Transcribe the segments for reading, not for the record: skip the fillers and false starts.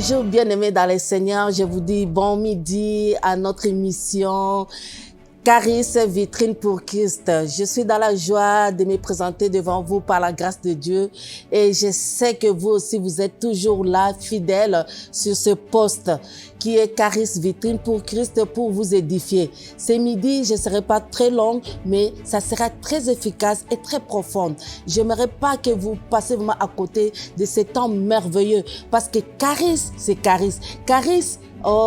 Bonjour bien-aimés dans le Seigneur, je vous dis bon midi à notre émission Charis, vitrine pour Christ. Je suis dans la joie de me présenter devant vous par la grâce de Dieu et je sais que vous aussi vous êtes toujours là, fidèles sur ce poste qui est Charis, vitrine pour Christ pour vous édifier. Ce midi, je ne serai pas très longue, mais ça sera très efficace et très profonde. J'aimerais pas que vous passiez vraiment à côté de ce temps merveilleux parce que Charis, c'est Charis. Charis,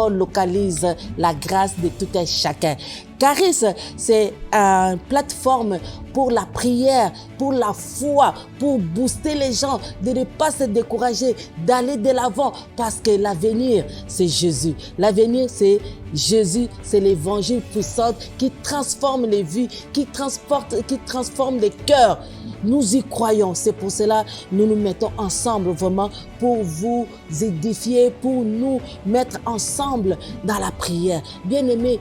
localise la grâce de tout un chacun. Charis, c'est une plateforme pour la prière, pour la foi, pour booster les gens, de ne pas se décourager, d'aller de l'avant parce que l'avenir, c'est Jésus. L'avenir, c'est Jésus, c'est l'évangile puissant qui transforme les vies, qui transforme les cœurs. Nous y croyons. C'est pour cela que nous nous mettons ensemble vraiment pour vous édifier, pour nous mettre ensemble dans la prière. Bien-aimés,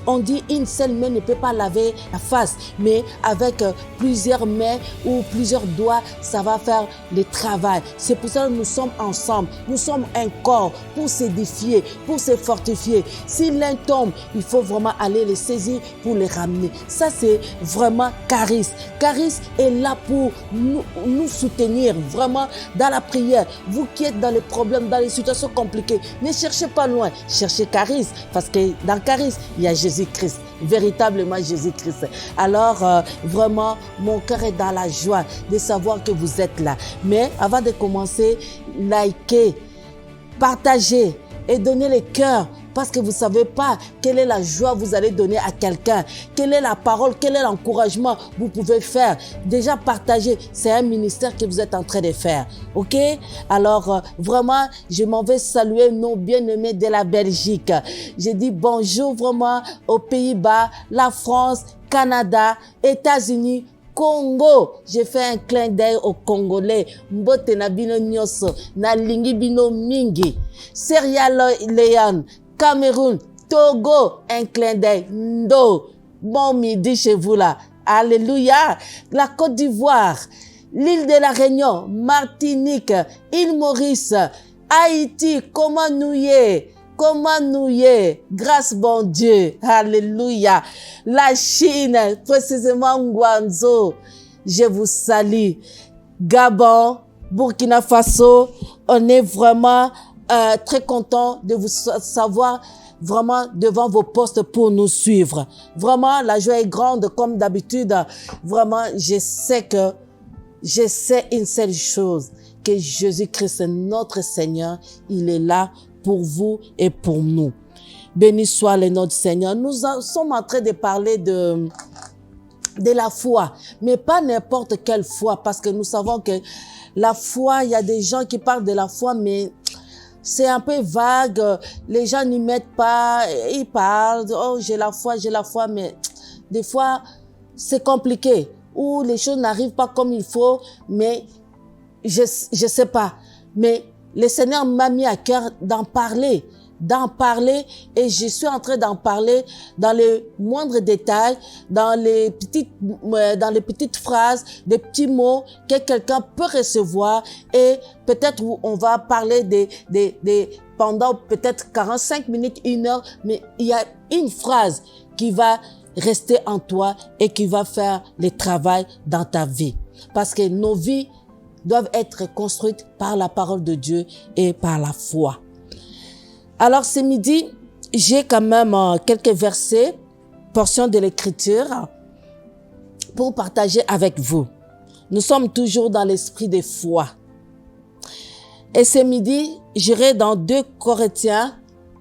on dit une seule main ne peut pas laver la face, mais avec plusieurs mains ou plusieurs doigts, ça va faire le travail. C'est pour ça que nous sommes ensemble. Nous sommes un corps pour s'édifier, pour se fortifier. Si l'un tombe, il faut vraiment aller les saisir pour les ramener. Ça, c'est vraiment Charis. Charis est là pour nous soutenir vraiment dans la prière. Vous qui êtes dans les problèmes, dans les situations compliquées, ne cherchez pas loin, cherchez Charis parce que dans Charis, il y a Jésus-Christ, véritablement Jésus-Christ. Alors, vraiment, mon cœur est dans la joie de savoir que vous êtes là. Mais avant de commencer, likez, partagez et donnez le cœur. Parce que vous ne savez pas quelle est la joie que vous allez donner à quelqu'un. Quelle est la parole, quel est l'encouragement que vous pouvez faire. Déjà partager, c'est un ministère que vous êtes en train de faire. Ok? Alors, vraiment, je m'en vais saluer nos bien-aimés de la Belgique. Je dis bonjour vraiment aux Pays-Bas, la France, Canada, États-Unis, Congo. J'ai fait un clin d'œil aux Congolais. Mbote na bino nyoso, na lingi bino mingi. Sierra Leone, Cameroun, Togo, un clin d'œil. Ndo, bon midi chez vous là. Alléluia. La Côte d'Ivoire, l'île de la Réunion, Martinique, île Maurice, Haïti, comment nous y est? Comment nous y est? Grâce bon Dieu. Alléluia. La Chine, précisément Guangzhou. Je vous salue. Gabon, Burkina Faso, on est vraiment très content de vous savoir vraiment devant vos postes pour nous suivre. Vraiment, la joie est grande comme d'habitude. Vraiment, je sais une seule chose, que Jésus-Christ, notre Seigneur, il est là pour vous et pour nous. Béni soit le nom du Seigneur. Nous sommes en train de parler de la foi, mais pas n'importe quelle foi, parce que nous savons que la foi, il y a des gens qui parlent de la foi, mais c'est un peu vague. Les gens n'y mettent pas, ils parlent, oh j'ai la foi, mais des fois c'est compliqué, ou les choses n'arrivent pas comme il faut, mais je sais pas. Mais le Seigneur m'a mis à cœur d'en parler, et je suis en train d'en parler dans les moindres détails, dans les petites phrases, des petits mots que quelqu'un peut recevoir, et peut-être on va parler pendant peut-être 45 minutes, 1 heure, mais il y a une phrase qui va rester en toi et qui va faire le travail dans ta vie. Parce que nos vies doivent être construites par la parole de Dieu et par la foi. Alors ce midi, j'ai quand même quelques versets, portions de l'Écriture pour partager avec vous. Nous sommes toujours dans l'esprit de foi. Et ce midi, j'irai dans 2 Corinthiens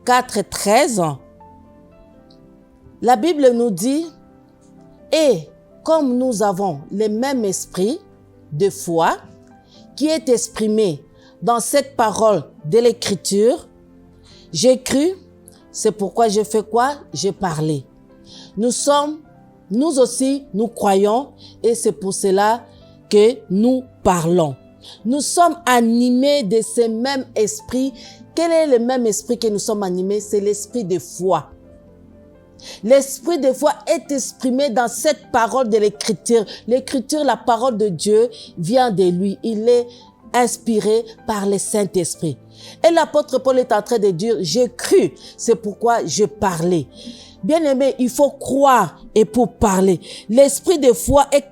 4:13. La Bible nous dit, « Et comme nous avons le même esprit de foi qui est exprimé dans cette parole de l'Écriture, j'ai cru, c'est pourquoi j'ai fait quoi? J'ai parlé. » Nous aussi, nous croyons, et c'est pour cela que nous parlons. Nous sommes animés de ce même esprit. Quel est le même esprit que nous sommes animés? C'est l'esprit de foi. L'esprit de foi est exprimé dans cette parole de l'Écriture. L'Écriture, la parole de Dieu, vient de lui. Il est inspirés par le Saint-Esprit. Et l'apôtre Paul est en train de dire, j'ai cru, c'est pourquoi je parlais. Bien-aimé, il faut croire et pour parler. L'esprit de foi est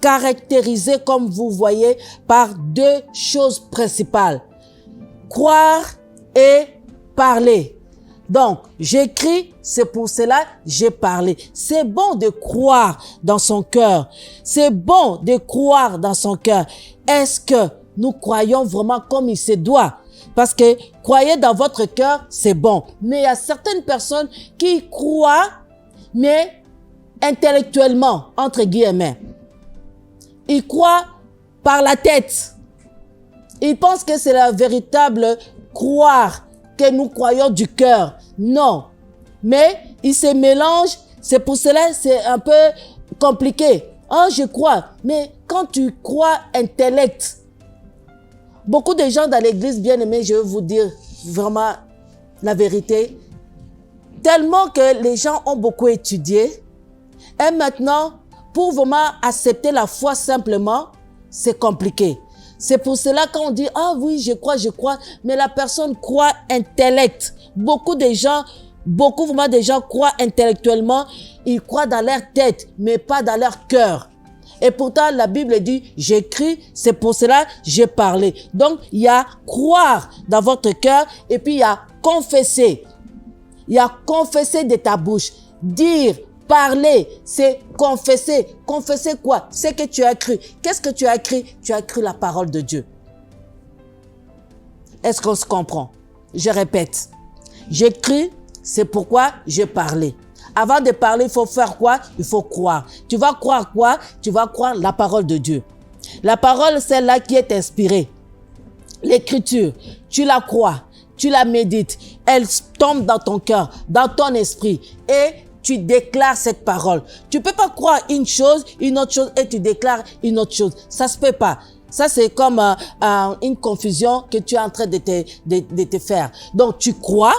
caractérisé, comme vous voyez, par deux choses principales. Croire et parler. Donc, j'écris, c'est pour cela j'ai parlé. C'est bon de croire dans son cœur. C'est bon de croire dans son cœur. Est-ce que nous croyons vraiment comme il se doit? Parce que croyez dans votre cœur, c'est bon. Mais il y a certaines personnes qui croient, mais intellectuellement, entre guillemets. Ils croient par la tête. Ils pensent que c'est la véritable croire que nous croyons du cœur. Non. Mais ils se mélangent. C'est pour cela que c'est un peu compliqué. Oh, je crois. Mais quand tu crois intellect, beaucoup de gens dans l'église, bien aimés, je vais vous dire vraiment la vérité, tellement que les gens ont beaucoup étudié, et maintenant, pour vraiment accepter la foi simplement, c'est compliqué. C'est pour cela qu'on dit, ah oui, je crois, mais la personne croit intellect. Beaucoup vraiment de gens croient intellectuellement, ils croient dans leur tête, mais pas dans leur cœur. Et pourtant, la Bible dit, j'écris, c'est pour cela j'ai parlé. Donc, il y a croire dans votre cœur et puis il y a confesser. Il y a confesser de ta bouche. Dire, parler, c'est confesser. Confesser quoi? C'est que tu as cru. Qu'est-ce que tu as cru? Tu as cru la parole de Dieu. Est-ce qu'on se comprend? Je répète. J'écris, c'est pourquoi j'ai parlé. Avant de parler, il faut faire quoi? Il faut croire. Tu vas croire quoi? Tu vas croire la parole de Dieu. La parole, celle-là qui est inspirée. L'écriture, tu la crois, tu la médites. Elle tombe dans ton cœur, dans ton esprit. Et tu déclares cette parole. Tu peux pas croire une autre chose et tu déclares une autre chose. Ça se peut pas. Ça, c'est comme une confusion que tu es en train de te faire. Donc, tu crois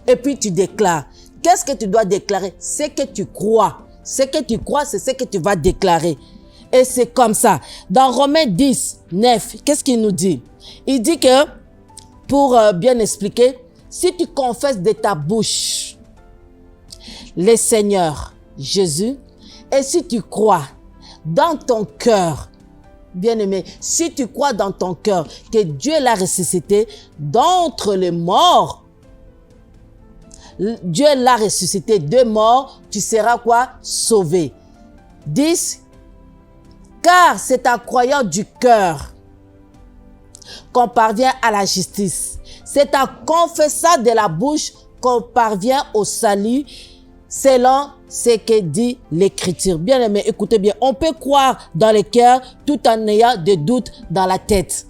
et puis tu déclares. Qu'est-ce que tu dois déclarer? C'est que tu crois. Ce que tu crois, c'est ce que tu vas déclarer. Et c'est comme ça. Dans Romains 10, 9, qu'est-ce qu'il nous dit? Il dit que, pour bien expliquer, si tu confesses de ta bouche le Seigneur Jésus, et si tu crois dans ton cœur, bien-aimé, si tu crois dans ton cœur que Dieu l'a ressuscité d'entre les morts, Dieu l'a ressuscité de mort, tu seras quoi? Sauvé. 10. Car c'est en croyant du cœur qu'on parvient à la justice. C'est en confessant de la bouche qu'on parvient au salut, selon ce que dit l'Écriture. Bien aimé, écoutez bien, on peut croire dans le cœur tout en ayant des doutes dans la tête.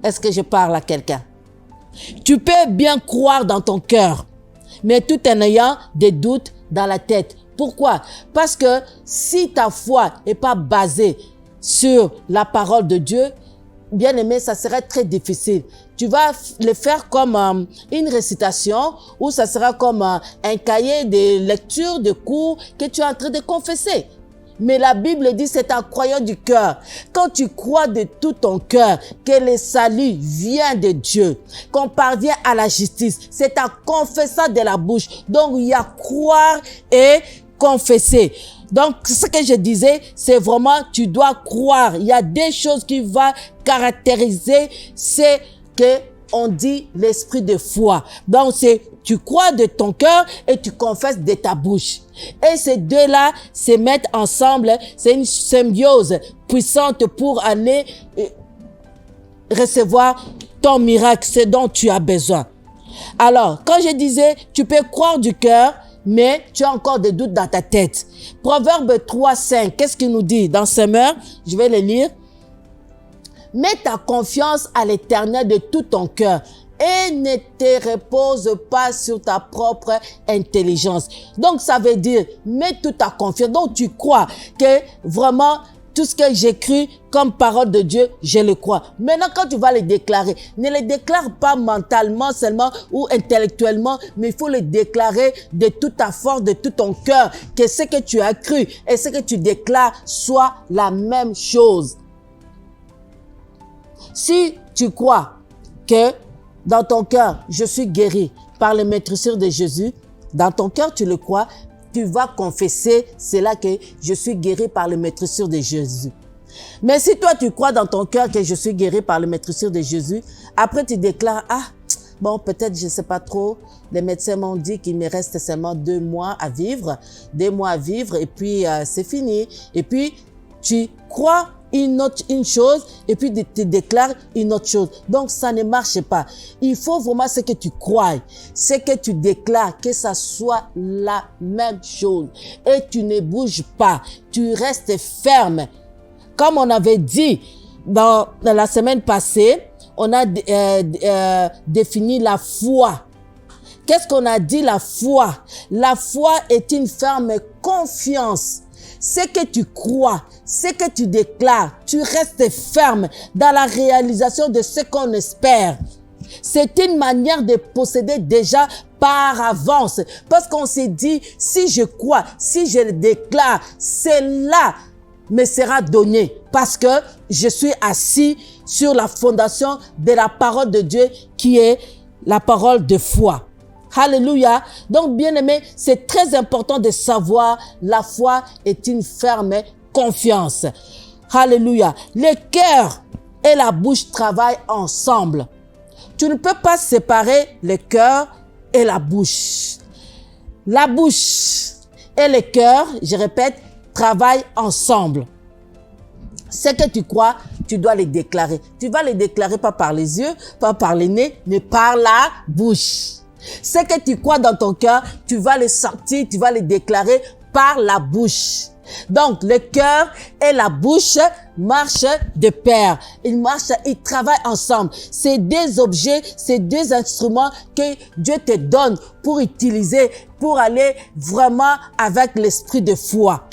Est-ce que je parle à quelqu'un? Tu peux bien croire dans ton cœur, mais tout en ayant des doutes dans la tête. Pourquoi? Parce que si ta foi n'est pas basée sur la parole de Dieu, bien aimé, ça serait très difficile. Tu vas le faire comme une récitation ou ça sera comme un cahier de lecture, de cours que tu es en train de confesser. Mais la Bible dit c'est en croyant du cœur. Quand tu crois de tout ton cœur que le salut vient de Dieu, qu'on parvient à la justice, c'est en confessant de la bouche. Donc il y a croire et confesser. Donc ce que je disais, c'est vraiment tu dois croire. Il y a des choses qui vont caractériser, c'est que on dit l'esprit de foi. Donc c'est tu crois de ton cœur et tu confesses de ta bouche. Et ces deux-là se mettent ensemble. C'est une symbiose puissante pour aller recevoir ton miracle, ce dont tu as besoin. Alors, quand je disais, tu peux croire du cœur, mais tu as encore des doutes dans ta tête. Proverbe 3, 5, qu'est-ce qu'il nous dit dans Semeur? Je vais le lire. Mets ta confiance à l'Éternel de tout ton cœur et ne te repose pas sur ta propre intelligence. Donc, ça veut dire, mets toute ta confiance. Donc, tu crois que vraiment, tout ce que j'écris comme parole de Dieu, je le crois. Maintenant, quand tu vas le déclarer, ne le déclare pas mentalement seulement ou intellectuellement, mais il faut le déclarer de toute ta force, de tout ton cœur, que ce que tu as cru et ce que tu déclares soit la même chose. Si tu crois que dans ton cœur, je suis guéri par les maîtrissures de Jésus, dans ton cœur, tu le crois, tu vas confesser cela que je suis guéri par les maîtrissures de Jésus. Mais si toi, tu crois dans ton cœur que je suis guéri par les maîtrissures de Jésus, après tu déclares, ah, bon, peut-être, je ne sais pas trop, les médecins m'ont dit qu'il me reste seulement 2 mois à vivre, et puis c'est fini. Et puis, tu crois une chose, et puis tu déclares une autre chose. Donc, ça ne marche pas. Il faut vraiment ce que tu crois, ce que tu déclares, que ça soit la même chose. Et tu ne bouges pas, tu restes ferme. Comme on avait dit dans la semaine passée, on a défini la foi. Qu'est-ce qu'on a dit la foi? La foi est une ferme confiance. Ce que tu crois, ce que tu déclares, tu restes ferme dans la réalisation de ce qu'on espère. C'est une manière de posséder déjà par avance. Parce qu'on s'est dit, si je crois, si je le déclare, cela me sera donné. Parce que je suis assis sur la fondation de la parole de Dieu qui est la parole de foi. Alléluia. Donc, bien-aimé, c'est très important de savoir la foi est une ferme confiance. Alléluia. Le cœur et la bouche travaillent ensemble. Tu ne peux pas séparer le cœur et la bouche. La bouche et le cœur, je répète, travaillent ensemble. Ce que tu crois, tu dois les déclarer. Tu vas les déclarer pas par les yeux, pas par les nez, mais par la bouche. Ce que tu crois dans ton cœur, tu vas les sortir, tu vas les déclarer par la bouche. Donc, le cœur et la bouche marchent de pair. Ils travaillent ensemble. C'est des objets, c'est des instruments que Dieu te donne pour utiliser, pour aller vraiment avec l'esprit de foi.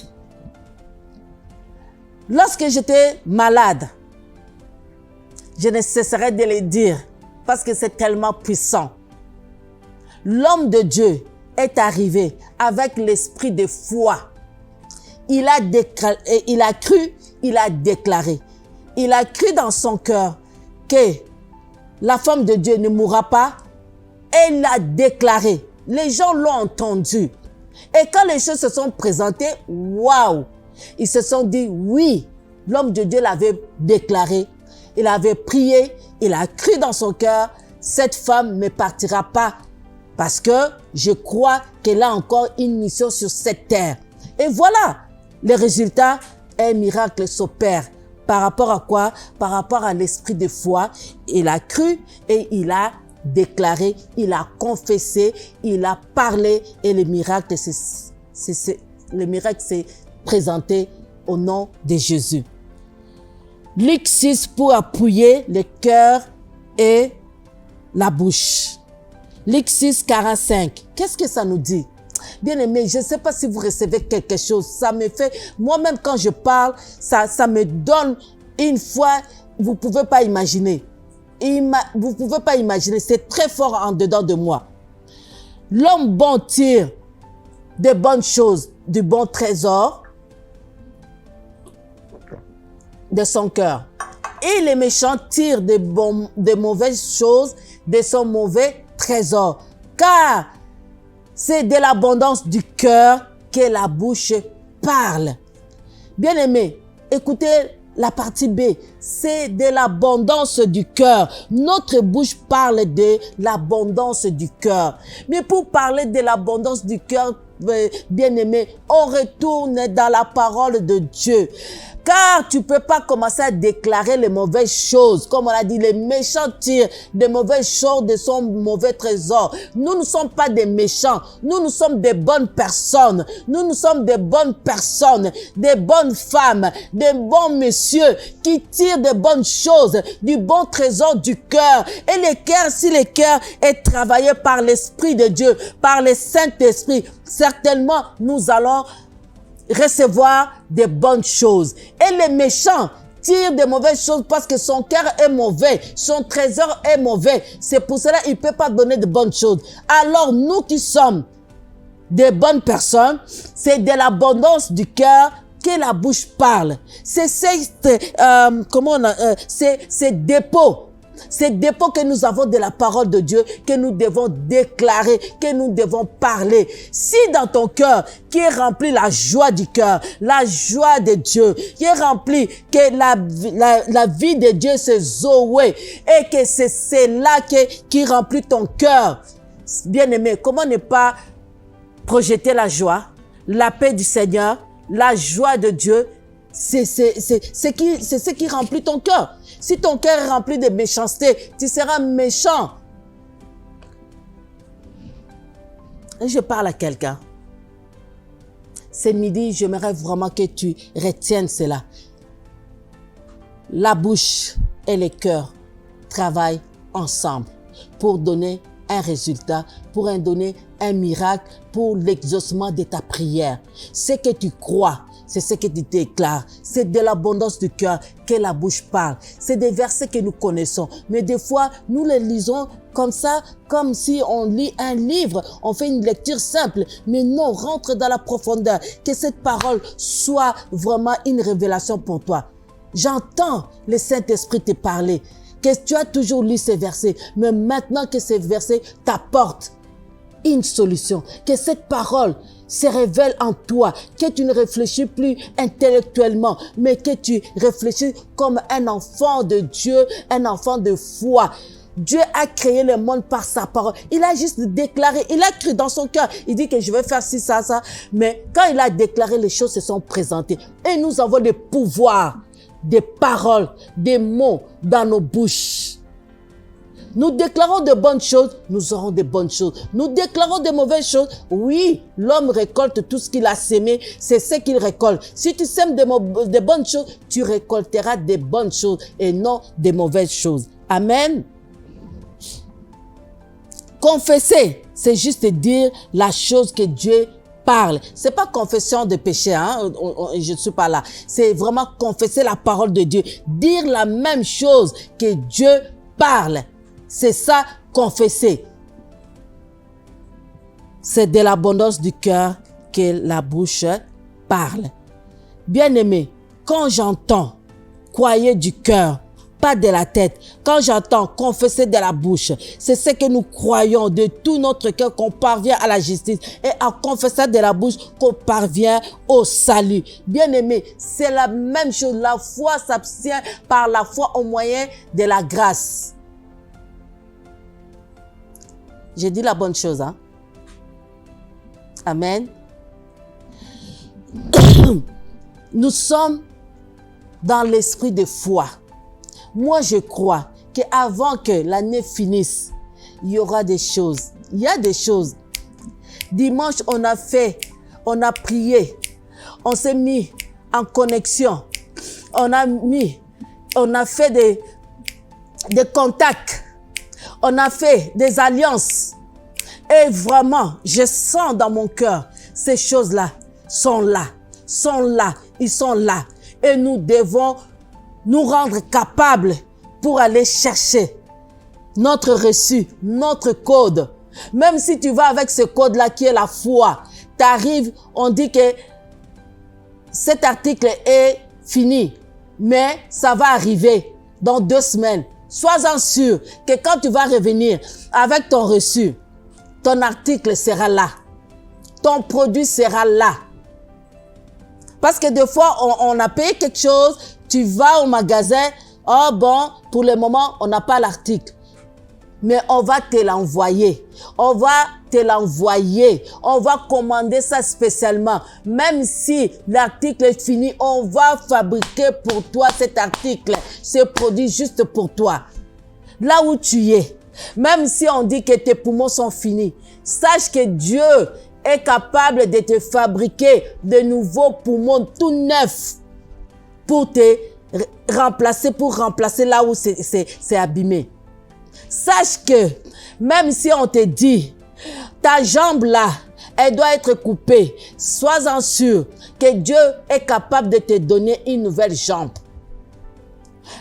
Lorsque j'étais malade, je ne cesserai de le dire parce que c'est tellement puissant. L'homme de Dieu est arrivé avec l'esprit de foi. Il a cru, il a déclaré. Il a cru dans son cœur que la femme de Dieu ne mourra pas et il a déclaré. Les gens l'ont entendu. Et quand les choses se sont présentées, waouh! Ils se sont dit, oui, l'homme de Dieu l'avait déclaré. Il avait prié, il a cru dans son cœur, cette femme ne partira pas parce que je crois qu'elle a encore une mission sur cette terre. Et voilà, le résultat, un miracle s'opère. Par rapport à quoi? Par rapport à l'esprit de foi. Il a cru et il a déclaré, il a confessé, il a parlé et le miracle s'est présenté au nom de Jésus. Luc 6 pour appuyer le cœur et la bouche. Luc 6, 45. Qu'est-ce que ça nous dit? Bien-aimé, je ne sais pas si vous recevez quelque chose. Ça me fait, moi-même quand je parle, ça me donne une foi, vous ne pouvez pas imaginer. Vous ne pouvez pas imaginer, c'est très fort en dedans de moi. L'homme bon tire des bonnes choses, du bon trésor de son cœur. Et les méchants tirent des mauvaises choses de son mauvais trésor. Car c'est de l'abondance du cœur que la bouche parle. Bien-aimé, écoutez la partie B. C'est de l'abondance du cœur. Notre bouche parle de l'abondance du cœur. Mais pour parler de l'abondance du cœur, bien-aimé, on retourne dans la parole de Dieu. Car tu peux pas commencer à déclarer les mauvaises choses. Comme on a dit, les méchants tirent des mauvaises choses de son mauvais trésor. Nous ne sommes pas des méchants. Nous sommes des bonnes personnes. Nous sommes des bonnes personnes, des bonnes femmes, des bons messieurs qui tirent des bonnes choses, du bon trésor du cœur. Et le cœur, si le cœur est travaillé par l'Esprit de Dieu, par le Saint-Esprit, certainement nous allons recevoir des bonnes choses. Et les méchants tirent des mauvaises choses parce que son cœur est mauvais, son trésor est mauvais. C'est pour cela qu'il ne peut pas donner de bonnes choses. Alors nous qui sommes des bonnes personnes, c'est de l'abondance du cœur que la bouche parle. C'est ces dépôts. Ces dépôts que nous avons de la parole de Dieu, que nous devons déclarer, que nous devons parler. Si dans ton cœur, qui est rempli la joie du cœur, la joie de Dieu, qui est rempli que la vie de Dieu c'est Zoé, et que c'est là qui remplit ton cœur. Bien-aimé, comment ne pas projeter la joie, la paix du Seigneur, la joie de Dieu? C'est ce qui remplit ton cœur. Si ton cœur est rempli de méchanceté, tu seras méchant. Et je parle à quelqu'un. Ce midi, j'aimerais vraiment que tu retiennes cela. La bouche et le cœur travaillent ensemble pour donner un résultat, pour donner un miracle, pour l'exaucement de ta prière. Ce que tu crois, c'est ce que tu déclares. C'est de l'abondance du cœur que la bouche parle. C'est des versets que nous connaissons. Mais des fois, nous les lisons comme ça, comme si on lit un livre. On fait une lecture simple. Mais non, rentre dans la profondeur. Que cette parole soit vraiment une révélation pour toi. J'entends le Saint-Esprit te parler. Que tu as toujours lu ces versets. Mais maintenant que ces versets t'apportent une solution, que cette parole se révèle en toi, que tu ne réfléchis plus intellectuellement, mais que tu réfléchis comme un enfant de Dieu, un enfant de foi. Dieu a créé le monde par sa parole. Il a juste déclaré, il a cru dans son cœur. Il dit que je vais faire ci, ça, ça. Mais quand il a déclaré, les choses se sont présentées. Et nous avons le pouvoir des paroles, des mots dans nos bouches. Nous déclarons de bonnes choses, nous aurons de bonnes choses. Nous déclarons de mauvaises choses. Oui, l'homme récolte tout ce qu'il a sémé, c'est ce qu'il récolte. Si tu sèmes de bonnes choses, tu récolteras de bonnes choses et non de mauvaises choses. Amen. Confesser, c'est juste dire la chose que Dieu parle. C'est pas confession de péché, hein? Je ne suis pas là. C'est vraiment confesser la parole de Dieu. Dire la même chose que Dieu parle. C'est ça, confesser. C'est de l'abondance du cœur que la bouche parle. Bien-aimé, quand j'entends croyer du cœur, pas de la tête, quand j'entends confesser de la bouche, c'est ce que nous croyons de tout notre cœur qu'on parvient à la justice et en confessant de la bouche qu'on parvient au salut. Bien-aimé, c'est la même chose. La foi s'abstient par la foi au moyen de la grâce. J'ai dit la bonne chose, hein? Amen. Nous sommes dans l'esprit de foi. Moi, je crois qu'avant que l'année finisse, il y aura des choses. Il y a des choses. Dimanche, on a prié, on s'est mis en connexion, on a fait des contacts, on a fait des alliances. Et vraiment, je sens dans mon cœur, ces choses-là sont là, ils sont là. Et nous devons nous rendre capables pour aller chercher notre reçu, notre code. Même si tu vas avec ce code-là qui est la foi, tu arrives, on dit que cet article est fini, mais ça va arriver dans 2 semaines. Sois-en sûr que quand tu vas revenir avec ton reçu, ton article sera là. Ton produit sera là. Parce que des fois, on a payé quelque chose, tu vas au magasin, oh bon, pour le moment, on n'a pas l'article. Mais on va te l'envoyer. On va commander ça spécialement. Même si l'article est fini, on va fabriquer pour toi cet article, ce produit juste pour toi. Là où tu es, même si on dit que tes poumons sont finis, sache que Dieu est capable de te fabriquer de nouveaux poumons tout neufs pour te remplacer là où c'est abîmé. Sache que même si on te dit ta jambe là, elle doit être coupée, sois-en sûr que Dieu est capable de te donner une nouvelle jambe.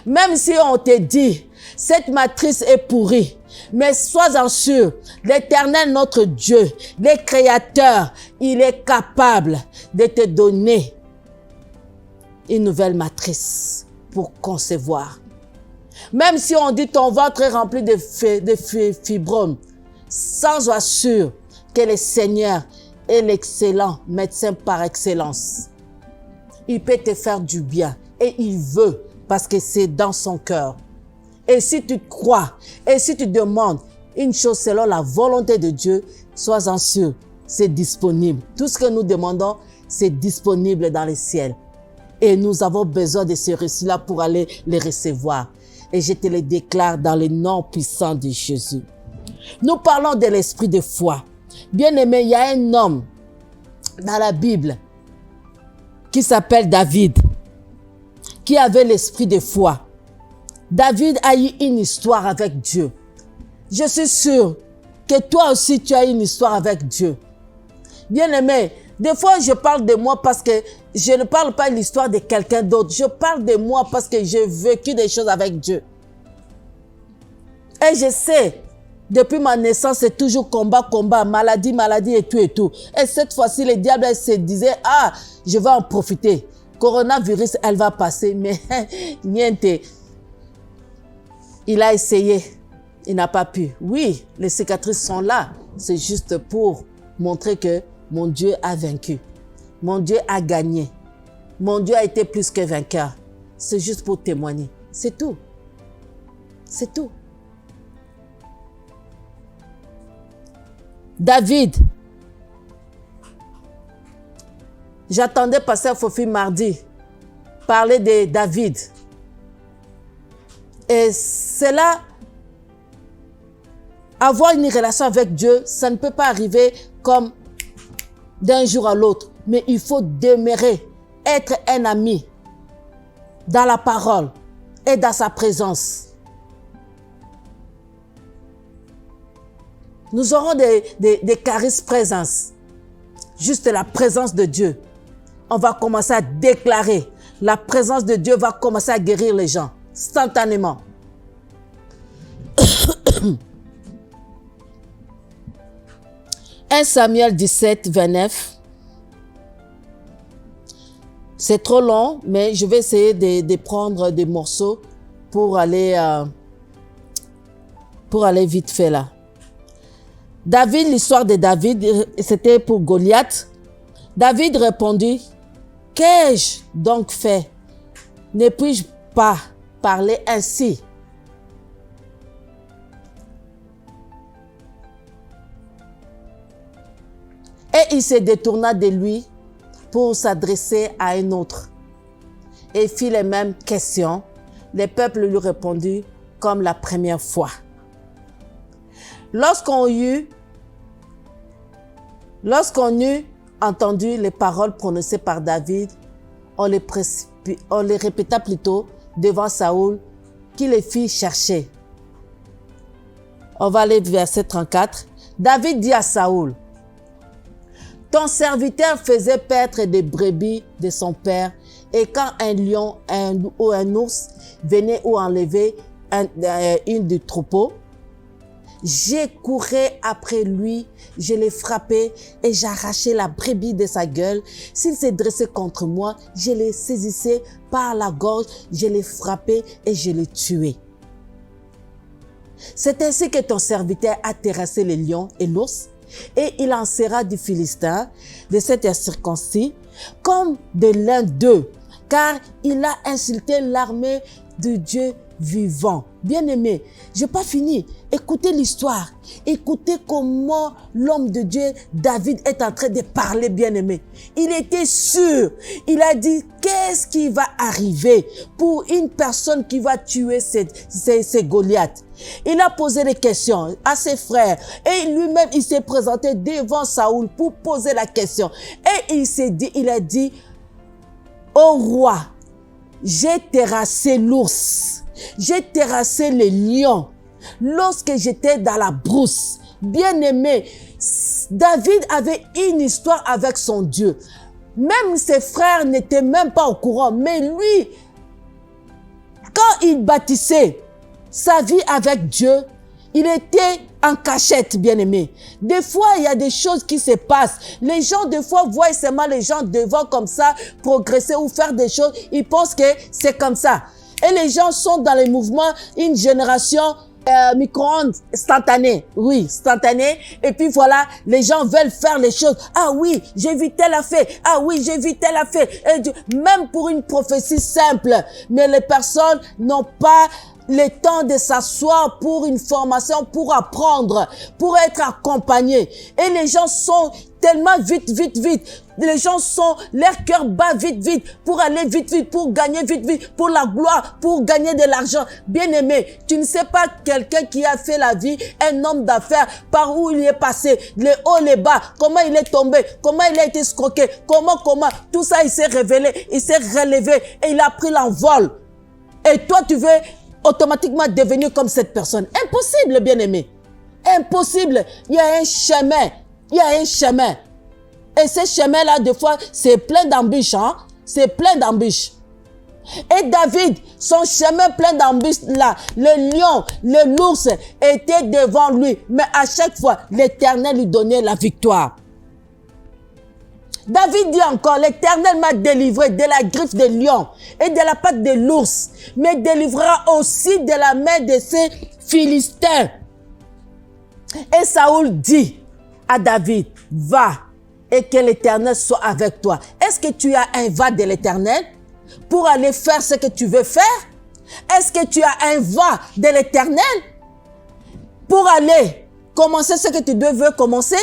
Même si on te dit cette matrice est pourrie, mais sois-en sûr, l'Éternel notre Dieu, le Créateur, il est capable de te donner une nouvelle matrice pour concevoir. Même si on dit ton ventre est rempli de fibromes, sois sûr que le Seigneur est l'excellent médecin par excellence. Il peut te faire du bien et il veut parce que c'est dans son cœur. Et si tu crois et si tu demandes une chose selon la volonté de Dieu, sois-en sûr, c'est disponible. Tout ce que nous demandons, c'est disponible dans les ciels. Et nous avons besoin de ces récits-là pour aller les recevoir. Et je te les déclare dans le nom puissant de Jésus. Nous parlons de l'esprit de foi. Bien aimé, il y a un homme dans la Bible qui s'appelle David, qui avait l'esprit de foi. David a eu une histoire avec Dieu. Je suis sûr que toi aussi tu as une histoire avec Dieu. Bien aimé, des fois je parle de moi parce que je ne parle pas de l'histoire de quelqu'un d'autre. Je parle de moi parce que j'ai vécu des choses avec Dieu. Et je sais, depuis ma naissance, c'est toujours combat, combat, maladie, maladie et tout et tout. Et cette fois-ci, le diable se disait, ah, je vais en profiter. Coronavirus, elle va passer, mais niente. Il a essayé, il n'a pas pu. Oui, les cicatrices sont là. C'est juste pour montrer que mon Dieu a vaincu. Mon Dieu a gagné. Mon Dieu a été plus que vainqueur. C'est juste pour témoigner. C'est tout. C'est tout. David. J'attendais pasteur Fofi mardi parler de David. Et c'est là, avoir une relation avec Dieu, ça ne peut pas arriver comme d'un jour à l'autre. Mais il faut demeurer, être un ami dans la parole et dans sa présence. Nous aurons des charismes présence. Juste la présence de Dieu. On va commencer à déclarer. La présence de Dieu va commencer à guérir les gens. Instantanément. 1 Samuel 17, 29. C'est trop long, mais je vais essayer de prendre des morceaux pour aller vite fait là. David, l'histoire de David, c'était pour Goliath. David répondit, « Qu'ai-je donc fait? Ne puis-je pas parler ainsi? » Et il se détourna de lui pour s'adresser à un autre et fit les mêmes questions. Le peuple lui répondit comme la première fois. Lorsqu'on eut entendu les paroles prononcées par David, on les répéta plutôt devant Saoul, qui les fit chercher. On va aller verset 34. David dit à Saoul, « Ton serviteur faisait paître des brebis de son père, et quand un lion ou un ours venait ou enlever une du troupeau, j'ai couru après lui, je l'ai frappé et j'arrachais la brebis de sa gueule. S'il s'est dressé contre moi, je l'ai saisissé par la gorge, je l'ai frappé et je l'ai tué. C'est ainsi que ton serviteur a terrassé les lions et l'ours, et il en sera du Philistin, de cet incirconcis, comme de l'un d'eux, car il a insulté l'armée de Dieu vivant. Bien-aimé, je n'ai pas fini. Écoutez l'histoire. Écoutez comment l'homme de Dieu, David, est en train de parler, bien-aimé. Il était sûr. Il a dit, qu'est-ce qui va arriver pour une personne qui va tuer ces Goliaths? Il a posé des questions à ses frères et lui-même, il s'est présenté devant Saoul pour poser la question. Et il a dit, ô roi, j'ai terrassé l'ours. J'ai terrassé les lions lorsque j'étais dans la brousse. Bien-aimé, David avait une histoire avec son Dieu. Même ses frères n'étaient même pas au courant. Mais lui, quand il bâtissait sa vie avec Dieu, Il était en cachette, bien-aimé. Des fois, il y a des choses qui se passent. Les gens, des fois, voient seulement les gens devant comme ça, progresser ou faire des choses. Ils pensent que c'est comme ça. Et les gens sont dans les mouvements, une génération micro-ondes instantané. Oui, instantané. Et puis voilà, les gens veulent faire les choses. Ah oui, j'ai vu tel affaire. Ah oui, j'ai vu tel affaire. Et même pour une prophétie simple. Mais les personnes n'ont pas le temps de s'asseoir pour une formation, pour apprendre, pour être accompagnés. Et les gens sont tellement vite. Les gens sont, leur cœur bat vite, pour aller vite, pour gagner vite, pour la gloire, pour gagner de l'argent. Bien-aimé, tu ne sais pas quelqu'un qui a fait la vie, un homme d'affaires, par où il est passé, les hauts, les bas, comment il est tombé, comment il a été escroqué, comment, tout ça il s'est révélé, il s'est relevé et il a pris l'envol. Et toi, tu veux automatiquement devenir comme cette personne. Impossible, bien-aimé. Impossible. Il y a un chemin. Et ce chemin-là, des fois, c'est plein d'embûches. Hein? C'est plein d'embûches. Et David, son chemin plein d'embûches là, le lion, l'ours était devant lui. Mais à chaque fois, l'Éternel lui donnait la victoire. David dit encore, l'Éternel m'a délivré de la griffe de lion et de la patte de l'ours, mais délivrera aussi de la main de ces Philistins. Et Saoul dit à David, va et que l'Éternel soit avec toi. Est-ce que tu as un va de l'Éternel pour aller faire ce que tu veux faire? Est-ce que tu as un va de l'Éternel pour aller commencer ce que tu veux commencer?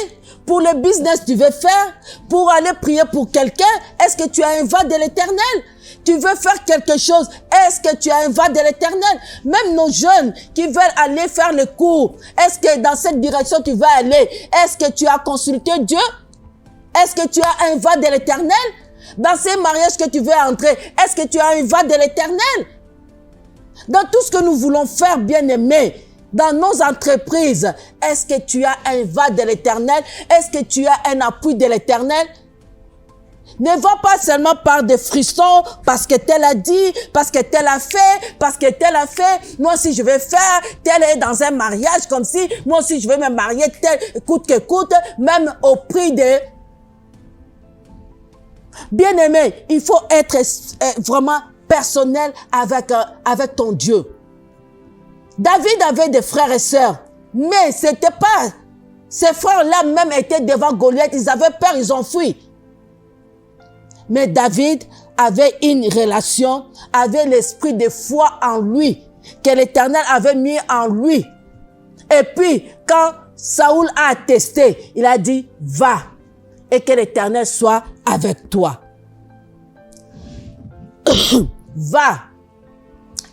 Pour le business tu veux faire? Pour aller prier pour quelqu'un? Est-ce que tu as un va de l'Éternel? Tu veux faire quelque chose? Est-ce que tu as un va de l'Éternel? Même nos jeunes qui veulent aller faire le cours, est-ce que dans cette direction tu vas aller? Est-ce que tu as consulté Dieu? Est-ce que tu as un va de l'Éternel? Dans ces mariages que tu veux entrer, est-ce que tu as un va de l'Éternel? Dans tout ce que nous voulons faire, bien-aimés, dans nos entreprises, est-ce que tu as un va de l'Éternel? Est-ce que tu as un appui de l'Éternel? Ne va pas seulement par des frissons, parce que tel a dit, parce que tel a fait, moi aussi je vais faire, tel est dans un mariage comme si, moi aussi je vais me marier, tel, coûte que coûte, même au prix de... Bien-aimé, il faut être vraiment personnel avec ton Dieu. David avait des frères et sœurs, mais c'était pas... Ces frères-là même étaient devant Goliath, ils avaient peur, ils ont fui. Mais David avait une relation, avait l'esprit de foi en lui, que l'Éternel avait mis en lui. Et puis, quand Saoul a attesté, il a dit, va, et que l'Éternel soit avec toi. Va,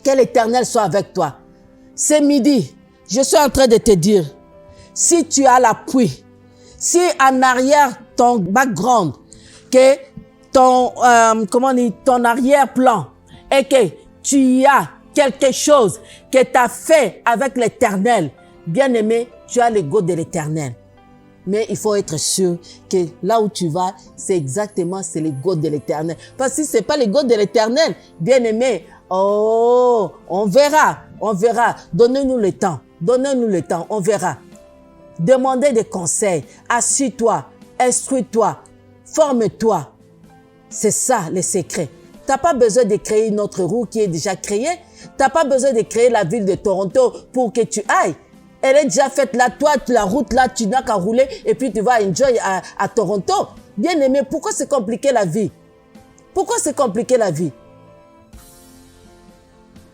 que l'Éternel soit avec toi. C'est midi, je suis en train de te dire, si tu as l'appui, si en arrière ton background, que ton arrière-plan, et que tu as quelque chose que tu as fait avec l'Éternel, bien aimé, tu as l'ego de l'Éternel. Mais il faut être sûr que là où tu vas, c'est l'ego de l'Éternel. Parce que si ce n'est pas l'ego de l'Éternel, bien aimé, oh, on verra. Donnez-nous le temps, on verra. Demandez des conseils, assis-toi, instruis-toi, forme-toi. C'est ça le secret. Tu n'as pas besoin de créer une autre roue qui est déjà créée. Tu n'as pas besoin de créer la ville de Toronto pour que tu ailles. Elle est déjà faite là, toi, la route là, tu n'as qu'à rouler et puis tu vas enjoy à Toronto. Bien aimé, pourquoi c'est compliqué la vie? Pourquoi c'est compliqué la vie?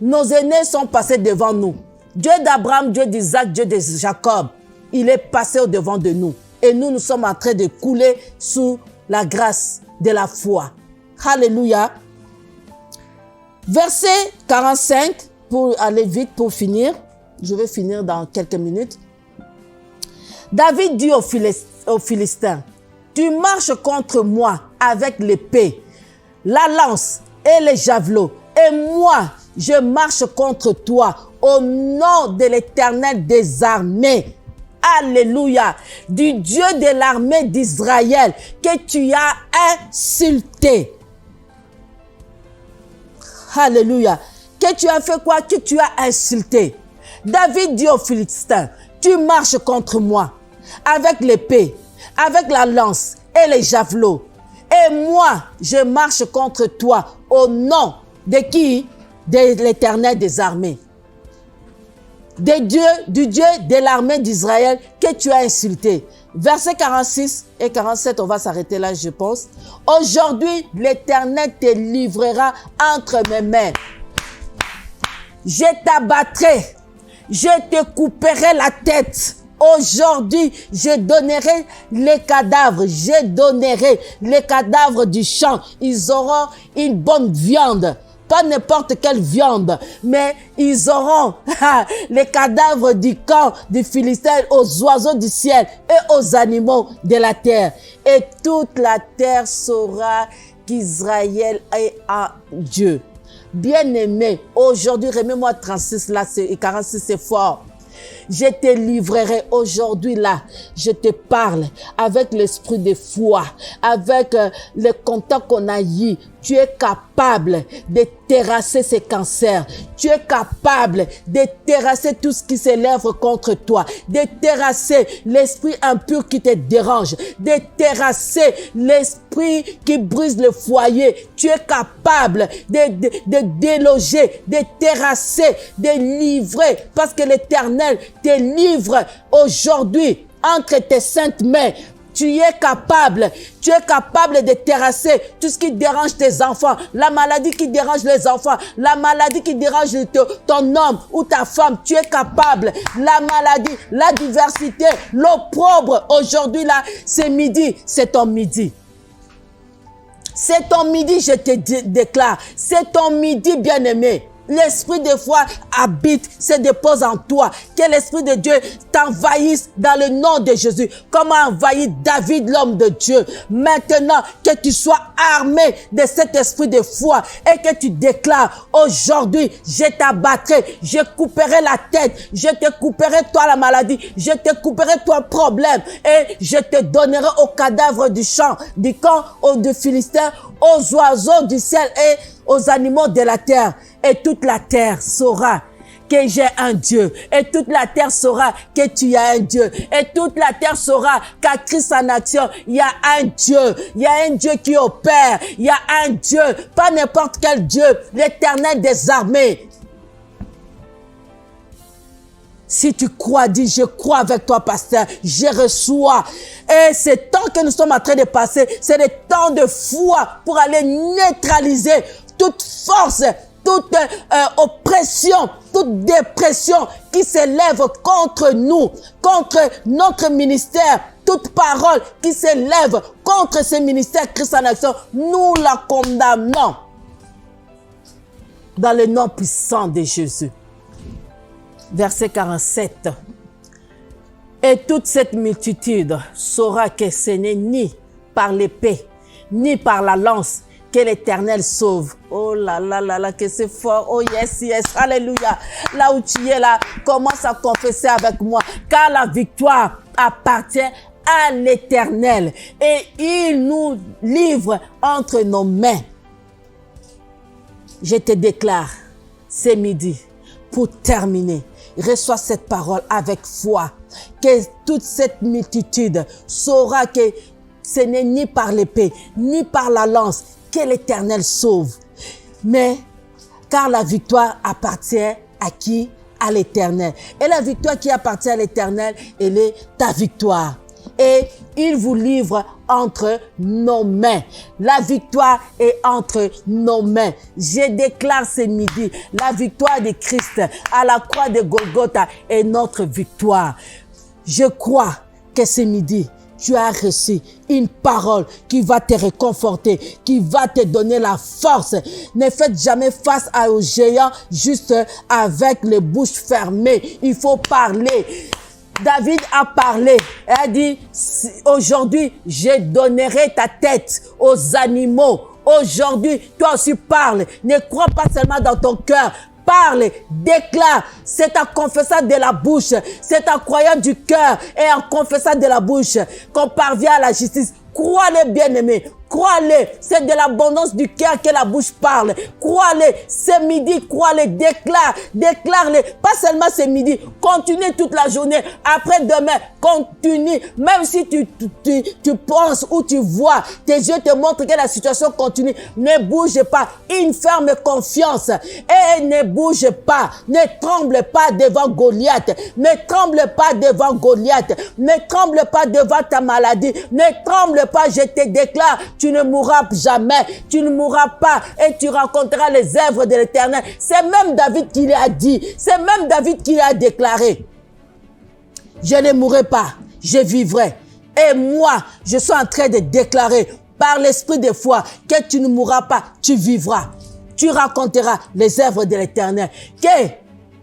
Nos aînés sont passés devant nous. Dieu d'Abraham, Dieu d'Isaac, Dieu de Jacob, il est passé au devant de nous. Et nous sommes en train de couler sous la grâce de la foi. Alléluia. Verset 45, pour aller vite, pour finir. Je vais finir dans quelques minutes. David dit aux Philistins, tu marches contre moi avec l'épée, la lance et les javelots. Et moi, je marche contre toi au nom de l'Éternel des armées. Alléluia, du Dieu de l'armée d'Israël que tu as insulté. Alléluia. Que tu as fait quoi? Que tu as insulté. David dit aux Philistins, tu marches contre moi avec l'épée, avec la lance et les javelots. Et moi, je marche contre toi au nom de qui? De l'Éternel des armées. Du Dieu de l'armée d'Israël que tu as insulté. Versets 46 et 47, on va s'arrêter là, je pense. Aujourd'hui, l'Éternel te livrera entre mes mains. Je t'abattrai, je te couperai la tête. Aujourd'hui, je donnerai les cadavres, du champ. Ils auront une bonne viande. Pas n'importe quelle viande, mais ils auront les cadavres du camp des Philistins aux oiseaux du ciel et aux animaux de la terre. Et toute la terre saura qu'Israël est un Dieu. Bien-aimé, aujourd'hui, remets-moi 36 là, et 46, c'est fort. Je te livrerai aujourd'hui là, je te parle avec l'esprit de foi, avec le contact qu'on a eu. Tu es capable de terrasser ces cancers. Tu es capable de terrasser tout ce qui s'élève contre toi. De terrasser l'esprit impur qui te dérange. De terrasser l'esprit qui brise le foyer. Tu es capable de déloger, de terrasser, de livrer. Parce que l'Éternel te livre aujourd'hui entre tes saintes mains. Tu es capable de terrasser tout ce qui dérange tes enfants, la maladie qui dérange les enfants, la maladie qui dérange ton homme ou ta femme. Tu es capable, la maladie, la diversité, l'opprobre. Aujourd'hui là, c'est midi, c'est ton midi. C'est ton midi, je te déclare. C'est ton midi, bien-aimé. L'esprit de foi habite, se dépose en toi. Que l'esprit de Dieu t'envahisse dans le nom de Jésus. Comme a envahi David, l'homme de Dieu. Maintenant, que tu sois armé de cet esprit de foi et que tu déclares aujourd'hui, je t'abattrai, je couperai la tête, je te couperai toi la maladie, je te couperai toi problème et je te donnerai aux cadavres du champ, du camp des Philistins, aux oiseaux du ciel et aux animaux de la terre. Et toute la terre saura que j'ai un Dieu. Et toute la terre saura que tu as un Dieu. Et toute la terre saura qu'à Christ en action, il y a un Dieu. Il y a un Dieu qui opère. Il y a un Dieu. Pas n'importe quel Dieu. L'Éternel des armées. Si tu crois, dis, je crois avec toi, pasteur, je reçois. Et ce temps que nous sommes en train de passer, c'est le temps de foi pour aller neutraliser toute force, toute oppression, toute dépression qui s'élève contre nous, contre notre ministère, toute parole qui s'élève contre ce ministère Christ en action, nous la condamnons dans le nom puissant de Jésus. Verset 47. Et toute cette multitude saura que ce n'est ni par l'épée, ni par la lance que l'Éternel sauve. Oh là là là là, que c'est fort. Oh yes, yes, alléluia. Là où tu es là, commence à confesser avec moi, car la victoire appartient à l'Éternel et il nous livre entre nos mains. Je te déclare, c'est midi, pour terminer, reçois cette parole avec foi, que toute cette multitude saura que ce n'est ni par l'épée, ni par la lance que l'Éternel sauve. Mais, car la victoire appartient à qui? À l'Éternel. Et la victoire qui appartient à l'Éternel, elle est ta victoire. Et il vous livre entre nos mains. La victoire est entre nos mains. Je déclare ce midi, la victoire de Christ à la croix de Golgotha est notre victoire. Je crois que ce midi, tu as reçu une parole qui va te réconforter, qui va te donner la force. Ne faites jamais face aux géants juste avec les bouches fermées. Il faut parler. David a parlé et a dit, aujourd'hui, je donnerai ta tête aux animaux. Aujourd'hui, toi aussi parle. Ne crois pas seulement dans ton cœur. Parle, déclare, c'est en confessant de la bouche, c'est en croyant du cœur et en confessant de la bouche qu'on parvient à la justice. Crois-le, bien-aimé, Crois-le, c'est de l'abondance du cœur que la bouche parle. Crois-le, ce midi, crois-le, déclare-le. Pas seulement ce midi, continue toute la journée. Après demain, continue. Même si tu penses ou tu vois, tes yeux te montrent que la situation continue. Ne bouge pas, une ferme confiance. Et ne bouge pas, ne tremble pas devant Goliath. Ne tremble pas devant Goliath. Ne tremble pas devant ta maladie. Ne tremble pas, je te déclare, tu ne mourras jamais. Tu ne mourras pas et tu rencontreras les œuvres de l'Éternel. C'est même David qui l'a dit. C'est même David qui l'a déclaré. Je ne mourrai pas, je vivrai. Et moi, je suis en train de déclarer par l'esprit de foi que tu ne mourras pas, tu vivras. Tu raconteras les œuvres de l'Éternel. Que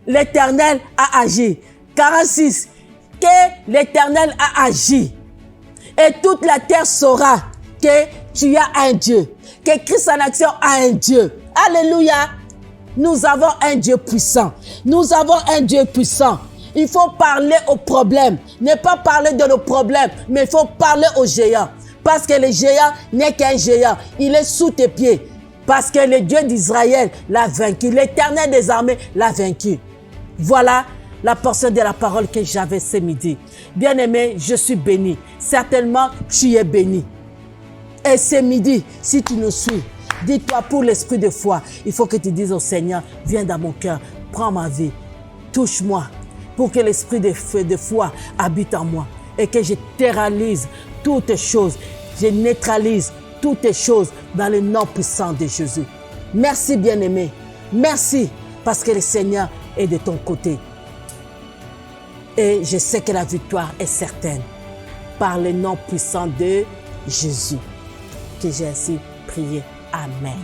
l'Éternel a agi. 46. Que l'Éternel a agi. Et toute la terre saura que tu as un Dieu. Que Christ en action a un Dieu. Alléluia. Nous avons un Dieu puissant. Nous avons un Dieu puissant. Il faut parler aux problèmes. Ne pas parler de nos problèmes, mais il faut parler aux géants. Parce que le géant n'est qu'un géant. Il est sous tes pieds. Parce que le Dieu d'Israël l'a vaincu. L'Éternel des armées l'a vaincu. Voilà la portion de la parole que j'avais ce midi. Bien-aimé, je suis béni. Certainement, tu es béni. Et ce midi, si tu nous suis, dis-toi pour l'esprit de foi, il faut que tu dises au Seigneur, viens dans mon cœur, prends ma vie, touche-moi, pour que l'esprit de foi habite en moi et que je terralise toutes choses, je neutralise toutes choses dans le nom puissant de Jésus. Merci bien-aimé, merci parce que le Seigneur est de ton côté. Et je sais que la victoire est certaine par le nom puissant de Jésus que j'ai ainsi prié. Amen.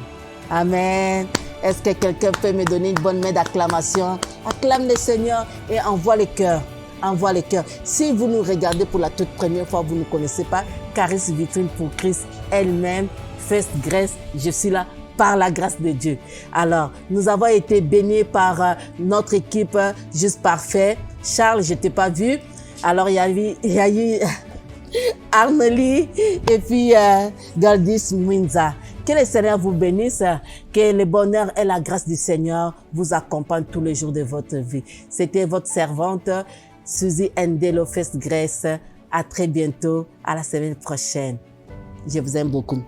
Amen. Est-ce que quelqu'un peut me donner une bonne main d'acclamation? Acclame le Seigneur et envoie le cœur. Envoie le cœur. Si vous nous regardez pour la toute première fois, vous ne connaissez pas Charis Vitrine pour Christ elle-même, First Grace, je suis là par la grâce de Dieu. Alors, nous avons été bénis par notre équipe Juste Parfait. Charles, je ne t'ai pas vu. Alors, il y a eu Arnolie et puis Galdis Mwinza. Que le Seigneur vous bénisse, que le bonheur et la grâce du Seigneur vous accompagnent tous les jours de votre vie. C'était votre servante, Suzy Ndelo First Grace. À très bientôt, à la semaine prochaine. Je vous aime beaucoup.